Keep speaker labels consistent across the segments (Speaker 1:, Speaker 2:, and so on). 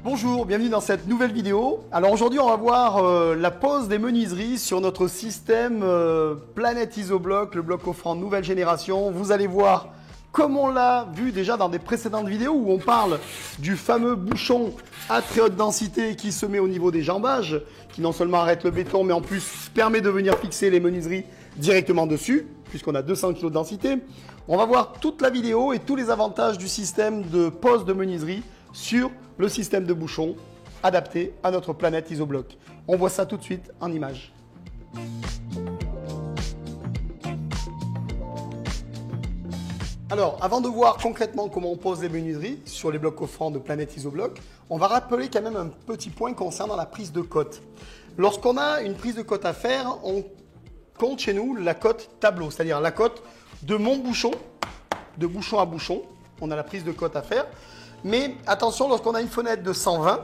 Speaker 1: Bonjour, bienvenue dans cette nouvelle vidéo. Alors aujourd'hui on va voir la pose des menuiseries sur notre système Planet Isobloc, le bloc offrant nouvelle génération. Vous allez voir comme on l'a vu déjà dans des précédentes vidéos où on parle du fameux bouchon à très haute densité qui se met au niveau des jambages, qui non seulement arrête le béton mais en plus permet de venir fixer les menuiseries directement dessus, puisqu'on a 200 kg de densité. On va voir toute la vidéo et tous les avantages du système de pose de menuiserie sur le système de bouchon adapté à notre Planet Isobloc. On voit ça tout de suite en images. Alors, avant de voir concrètement comment on pose les menuiseries sur les blocs offrants de Planet Isobloc, on va rappeler quand même un petit point concernant la prise de cote. Lorsqu'on a une prise de cote à faire, on compte chez nous la cote tableau, c'est-à-dire la cote de mon bouchon, de bouchon à bouchon. On a la prise de cote à faire. Mais attention, lorsqu'on a une fenêtre de 120,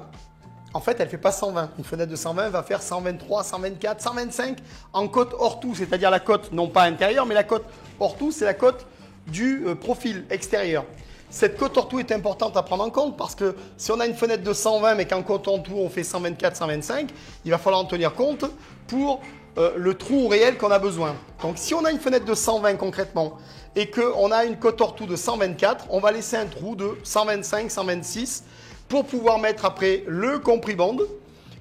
Speaker 1: en fait, elle ne fait pas 120. Une fenêtre de 120 va faire 123, 124, 125 en cote hors tout, c'est-à-dire la cote non pas intérieure, mais la cote hors tout, c'est la cote du profil extérieur. Cette cote hors tout est importante à prendre en compte parce que si on a une fenêtre de 120 mais qu'en cote en tout on fait 124, 125, il va falloir en tenir compte pour le trou réel qu'on a besoin. Donc si on a une fenêtre de 120 concrètement et qu'on a une cote hors tout de 124, on va laisser un trou de 125, 126 pour pouvoir mettre après le compriband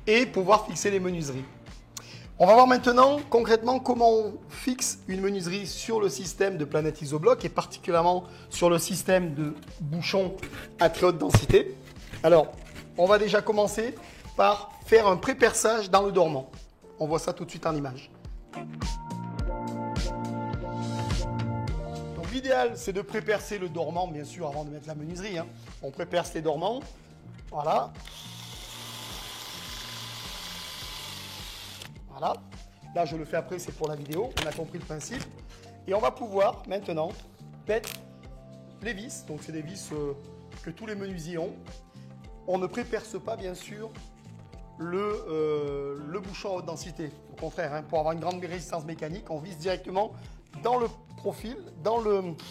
Speaker 1: et pouvoir fixer les menuiseries. On va voir maintenant concrètement comment on fixe une menuiserie sur le système de Planet Isobloc et particulièrement sur le système de bouchon à très haute densité. Alors, on va déjà commencer par faire un pré-perçage dans le dormant. On voit ça tout de suite en image. Donc l'idéal, c'est de pré-percer le dormant, bien sûr, avant de mettre la menuiserie. On pré-perce les dormants. Voilà. Voilà. Là, je le fais après, c'est pour la vidéo. On a compris le principe. Et on va pouvoir maintenant mettre les vis. Donc, c'est des vis que tous les menuisiers ont. On ne pré-perce pas, bien sûr, le bouchon à haute densité. Au contraire, pour avoir une grande résistance mécanique, on vise directement dans le profil,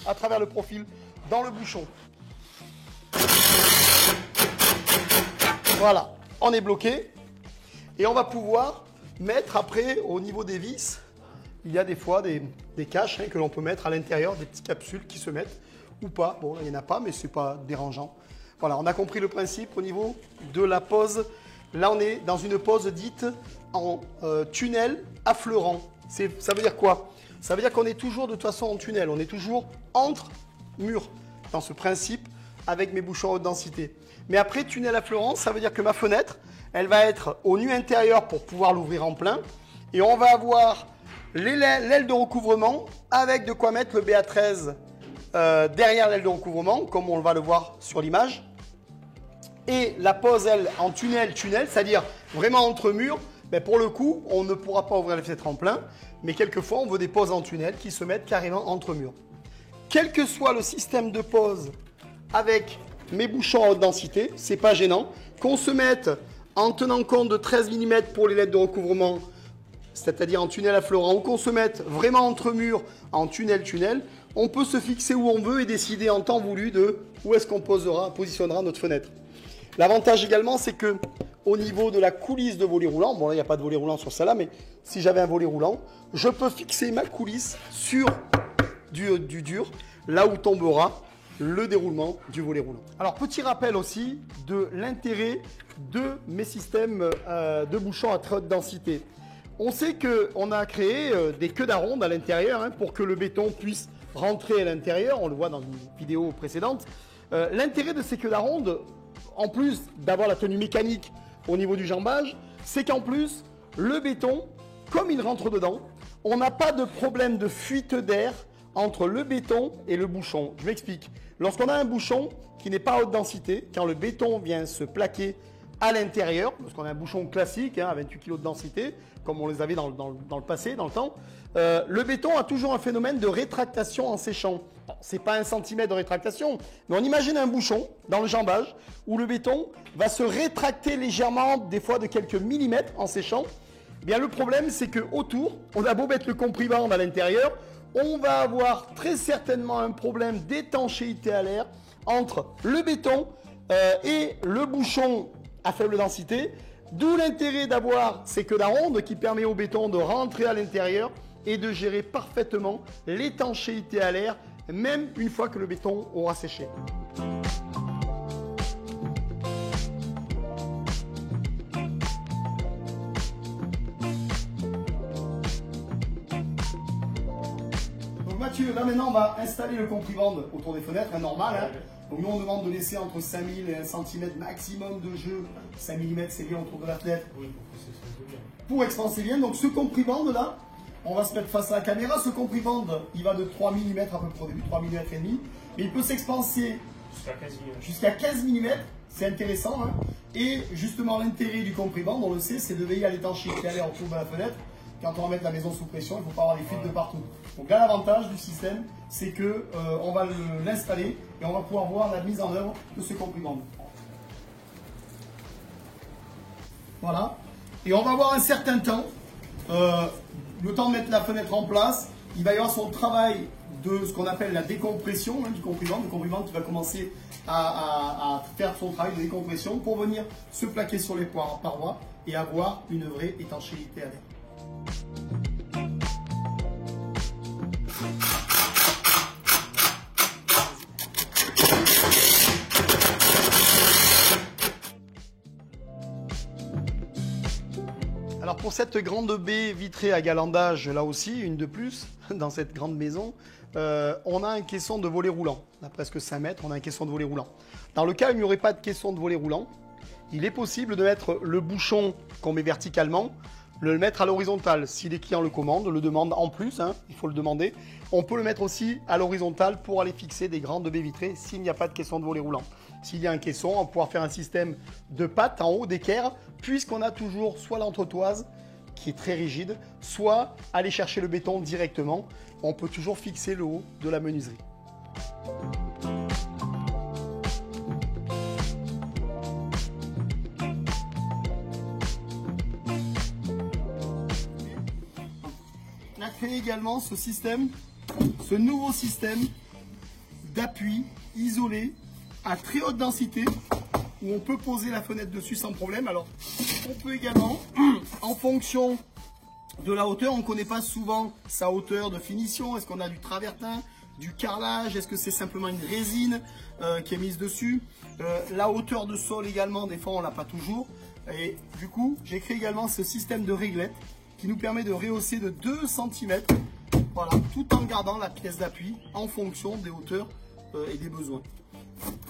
Speaker 1: à travers le profil, dans le bouchon. Voilà, on est bloqué. Et on va pouvoir mettre après, au niveau des vis, il y a des fois des caches que l'on peut mettre à l'intérieur, des petites capsules qui se mettent ou pas. Bon, là, il n'y en a pas, mais ce n'est pas dérangeant. Voilà, on a compris le principe au niveau de la pose. Là, on est dans une pose dite en tunnel affleurant. Ça veut dire quoi? Ça veut dire qu'on est toujours de toute façon en tunnel. On est toujours entre murs dans ce principe avec mes bouchons à haute densité. Mais après, tunnel affleurant, ça veut dire que ma fenêtre, elle va être au nu intérieur pour pouvoir l'ouvrir en plein. Et on va avoir l'aile de recouvrement avec de quoi mettre le BA13 derrière l'aile de recouvrement, comme on va le voir sur l'image. Et la pose, elle, en tunnel, c'est-à-dire vraiment entre murs, ben pour le coup, on ne pourra pas ouvrir les fenêtres en plein, mais quelquefois, on veut des poses en tunnel qui se mettent carrément entre murs. Quel que soit le système de pose avec mes bouchons à haute densité, c'est pas gênant. Qu'on se mette en tenant compte de 13 mm pour les LED de recouvrement, c'est-à-dire en tunnel affleurant, ou qu'on se mette vraiment entre murs en tunnel, on peut se fixer où on veut et décider en temps voulu de où est-ce qu'on positionnera notre fenêtre. L'avantage également, c'est que au niveau de la coulisse de volet roulant, bon là il n'y a pas de volet roulant sur celle-là, mais si j'avais un volet roulant, je peux fixer ma coulisse sur du dur, là où tombera le déroulement du volet roulant. Alors petit rappel aussi de l'intérêt de mes systèmes de bouchons à très haute densité. On sait qu'on a créé des queues d'aronde à l'intérieur pour que le béton puisse rentrer à l'intérieur, on le voit dans une vidéo précédente. L'intérêt de ces queues d'aronde, en plus d'avoir la tenue mécanique au niveau du jambage, c'est qu'en plus, le béton, comme il rentre dedans, on n'a pas de problème de fuite d'air entre le béton et le bouchon. Je m'explique. Lorsqu'on a un bouchon qui n'est pas à haute densité, quand le béton vient se plaquer à l'intérieur, lorsqu'on a un bouchon classique à 28 kg de densité, comme on les avait dans le passé, dans le temps, le béton a toujours un phénomène de rétractation en séchant. Ce n'est pas 1 cm de rétractation, mais on imagine un bouchon dans le jambage où le béton va se rétracter légèrement, des fois de quelques millimètres en séchant. Eh bien, le problème, c'est qu'autour, on a beau mettre le compriband à l'intérieur, on va avoir très certainement un problème d'étanchéité à l'air entre le béton et le bouchon à faible densité. D'où l'intérêt d'avoir ces queues d'aronde qui permet au béton de rentrer à l'intérieur et de gérer parfaitement l'étanchéité à l'air, même une fois que le béton aura séché. Donc Mathieu, là maintenant on va installer le comprimande autour des fenêtres, hein, normal. Hein. Donc nous on demande de laisser entre 5000 et 1 cm maximum de jeu. 5 mm c'est bien autour de la fenêtre. Oui, pour expanser bien. Donc ce comprimande là, on va se mettre face à la caméra. Ce comprimande, il va de 3 mm à peu près au début, 3 mm et demi. Mais il peut s'expanser jusqu'à 15 mm. C'est intéressant. Hein. Et justement l'intérêt du comprimande, on le sait, c'est de veiller à l'étanchéité à l'air autour de la fenêtre. Quand on va mettre la maison sous pression, il ne faut pas avoir des fuites de partout. Donc là, l'avantage du système, c'est que on va l'installer et on va pouvoir voir la mise en œuvre de ce comprimande. Voilà. Et on va avoir un certain temps, le temps de mettre la fenêtre en place. Il va y avoir son travail de ce qu'on appelle la décompression du comprimande. Le comprimande qui va commencer à faire son travail de décompression pour venir se plaquer sur les parois et avoir une vraie étanchéité à l'air. Alors pour cette grande baie vitrée à galandage, là aussi, une de plus, dans cette grande maison, on a un caisson de volet roulant. On a presque 5 mètres, on a un caisson de volet roulant. Dans le cas où il n'y aurait pas de caisson de volet roulant, il est possible de mettre le bouchon qu'on met verticalement, le mettre à l'horizontale. Si les clients le commandent, le demandent en plus, hein, il faut le demander. On peut le mettre aussi à l'horizontale pour aller fixer des grandes baies vitrées s'il n'y a pas de caisson de volet roulant. S'il y a un caisson, on va pouvoir faire un système de pattes en haut, d'équerre, puisqu'on a toujours soit l'entretoise qui est très rigide, soit aller chercher le béton directement. On peut toujours fixer le haut de la menuiserie. On a créé également ce système, ce nouveau système d'appui isolé à très haute densité où on peut poser la fenêtre dessus sans problème. Alors, on peut également, en fonction de la hauteur, on ne connaît pas souvent sa hauteur de finition. Est-ce qu'on a du travertin, du carrelage? Est-ce que c'est simplement une résine qui est mise dessus? La hauteur de sol également, des fois on l'a pas toujours. Et du coup, j'ai créé également ce système de réglette qui nous permet de rehausser de 2 cm, voilà, tout en gardant la pièce d'appui en fonction des hauteurs et des besoins.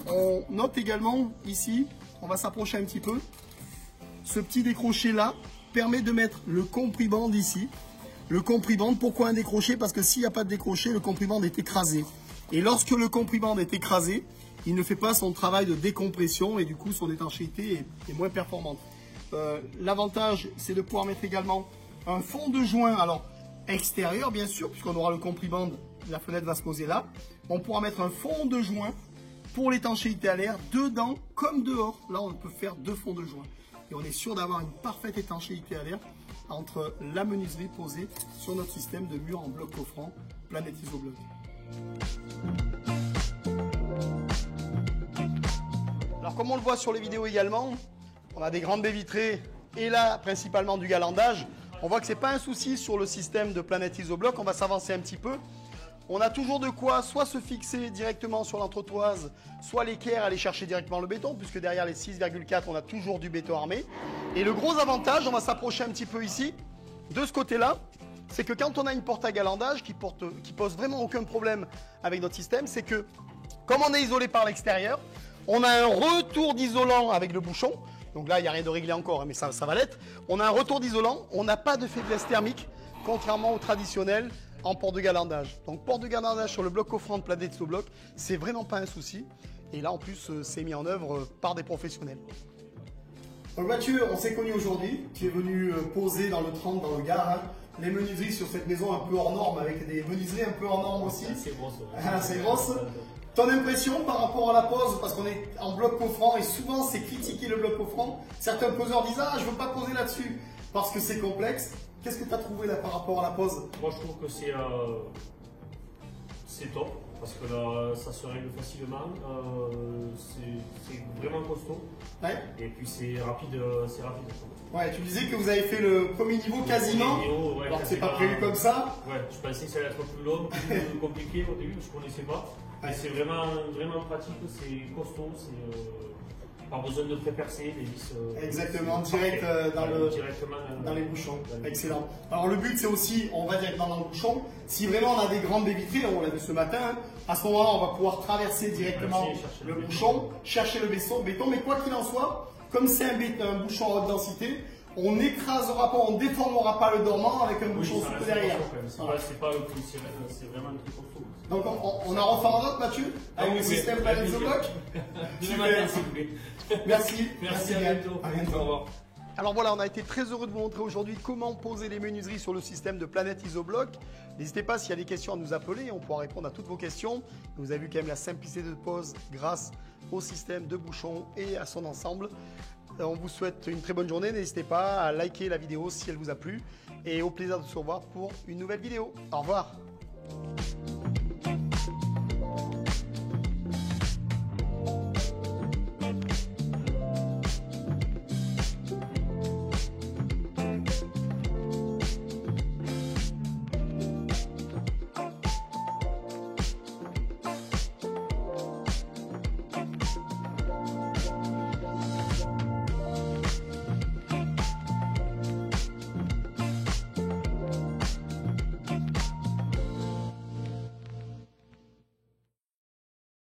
Speaker 1: On note également ici, on va s'approcher un petit peu, ce petit décroché là permet de mettre le comprimande ici. Le comprimande, pourquoi un décroché? Parce que s'il n'y a pas de décroché, le comprimande est écrasé. Et lorsque le comprimande est écrasé, il ne fait pas son travail de décompression et du coup son étanchéité est moins performante. L'avantage, c'est de pouvoir mettre également un fond de joint, alors extérieur bien sûr, puisqu'on aura le comprimande, la fenêtre va se poser là. On pourra mettre un fond de joint pour l'étanchéité à l'air, dedans comme dehors. Là, on peut faire 2 fonds de joint. Et on est sûr d'avoir une parfaite étanchéité à l'air entre la menuiserie posée sur notre système de mur en bloc coffrant Planète Isobloc. Alors comme on le voit sur les vidéos également, on a des grandes baies vitrées et là principalement du galandage. On voit que ce n'est pas un souci sur le système de Planète Isobloc. On va s'avancer un petit peu. On a toujours de quoi soit se fixer directement sur l'entretoise, soit l'équerre aller chercher directement le béton, puisque derrière les 6,4, on a toujours du béton armé. Et le gros avantage, on va s'approcher un petit peu ici, de ce côté-là, c'est que quand on a une porte à galandage qui pose vraiment aucun problème avec notre système, c'est que comme on est isolé par l'extérieur, on a un retour d'isolant avec le bouchon. Donc là, il n'y a rien de réglé encore, mais ça va l'être. On a un retour d'isolant, on n'a pas de faiblesse thermique, contrairement au traditionnel en porte de galandage. Donc porte de galandage sur le bloc coffrant de Planète Isobloc, c'est vraiment pas un souci. Et là en plus c'est mis en œuvre par des professionnels. Donc Mathieu, on s'est connu aujourd'hui, tu es venu poser dans le 30 dans le Gard, hein, les menuiseries sur cette maison un peu hors norme, avec des menuiseries un peu hors norme aussi.
Speaker 2: C'est grosse.
Speaker 1: C'est grosse. Ton impression par rapport à la pose, parce qu'on est en bloc coffrant et souvent c'est critiqué le bloc coffrant. Certains poseurs disent ah je veux pas poser là-dessus parce que c'est complexe. Qu'est-ce que tu as trouvé là par rapport à la pose?
Speaker 2: Moi je trouve que c'est top. parce que là, ça se règle facilement. C'est vraiment costaud.
Speaker 1: Ouais.
Speaker 2: Et puis c'est rapide.
Speaker 1: Ouais, tu disais que vous avez fait le premier niveau quasiment.
Speaker 2: Ouais,
Speaker 1: alors c'est pas prévu comme ça.
Speaker 2: Ouais, je pensais que ça allait être plus long, plus compliqué au début, je ne connaissais pas. Ouais. C'est vraiment pratique, c'est costaud, pas besoin de prépercer les vis.
Speaker 1: Exactement, direct dans les bouchons. Excellent. Alors le but c'est aussi, on va directement dans le bouchon. Si vraiment on a des grandes baies vitrées, on l'a vu ce matin, hein, à ce moment-là on va pouvoir traverser directement le bouchon, chercher le béton. Mais quoi qu'il en soit, comme c'est un bouchon à haute densité, on n'écrasera pas, on ne déformera pas le dormant avec un bouchon souple derrière.
Speaker 2: C'est pas le plus sirène, c'est vraiment un truc costaud.
Speaker 1: Donc on en refait un autre, Mathieu, avec le système Planet Isobloc. Merci.
Speaker 2: Merci, à bientôt.
Speaker 1: À bientôt.
Speaker 2: Au revoir.
Speaker 1: Alors voilà, on a été très heureux de vous montrer aujourd'hui comment poser les menuiseries sur le système de Planet Isobloc. N'hésitez pas s'il y a des questions à nous appeler, on pourra répondre à toutes vos questions. Vous avez vu quand même la simplicité de pose grâce au système de bouchon et à son ensemble. On vous souhaite une très bonne journée. N'hésitez pas à liker la vidéo si elle vous a plu et au plaisir de se revoir pour une nouvelle vidéo. Au revoir.